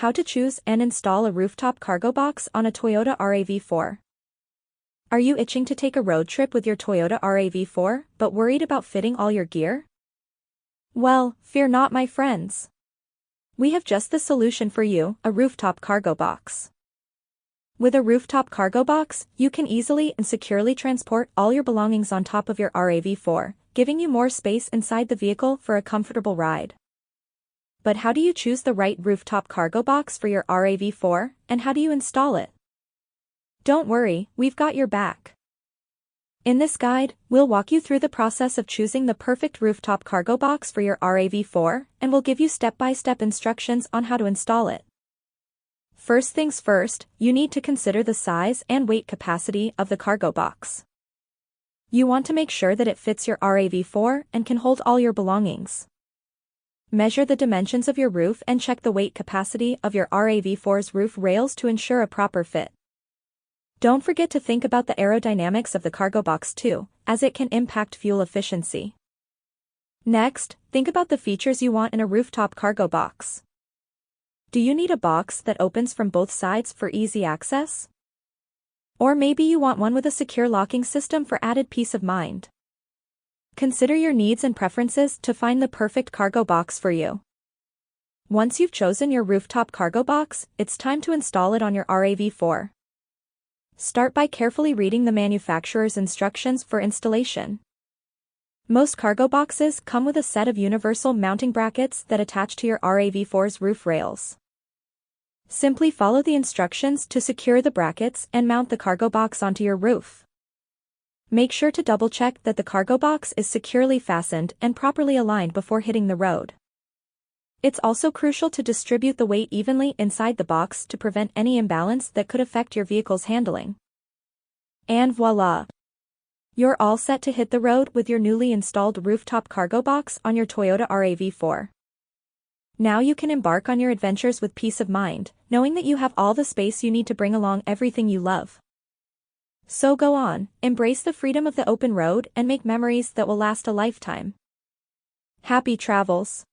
How to choose and install a rooftop cargo box on a Toyota RAV4. Are you itching to take a road trip with your Toyota RAV4, but worried about fitting all your gear? Well, fear not, my friends. We have just the solution for you, a rooftop cargo box. With a rooftop cargo box, you can easily and securely transport all your belongings on top of your RAV4, giving you more space inside the vehicle for a comfortable ride. But how do you choose the right rooftop cargo box for your RAV4, and how do you install it? Don't worry, we've got your back. In this guide, we'll walk you through the process of choosing the perfect rooftop cargo box for your RAV4, and we'll give you step-by-step instructions on how to install it. First things first, you need to consider the size and weight capacity of the cargo box. You want to make sure that it fits your RAV4 and can hold all your belongings. Measure the dimensions of your roof and check the weight capacity of your RAV4's roof rails to ensure a proper fit. Don't forget to think about the aerodynamics of the cargo box too, as it can impact fuel efficiency. Next, think about the features you want in a rooftop cargo box. Do you need a box that opens from both sides for easy access? Or maybe you want one with a secure locking system for added peace of mind. Consider your needs and preferences to find the perfect cargo box for you. Once you've chosen your rooftop cargo box, it's time to install it on your RAV4. Start by carefully reading the manufacturer's instructions for installation. Most cargo boxes come with a set of universal mounting brackets that attach to your RAV4's roof rails. Simply follow the instructions to secure the brackets and mount the cargo box onto your roof. Make sure to double-check that the cargo box is securely fastened and properly aligned before hitting the road. It's also crucial to distribute the weight evenly inside the box to prevent any imbalance that could affect your vehicle's handling. And voila! You're all set to hit the road with your newly installed rooftop cargo box on your Toyota RAV4. Now you can embark on your adventures with peace of mind, knowing that you have all the space you need to bring along everything you love. So go on, embrace the freedom of the open road and make memories that will last a lifetime. Happy travels!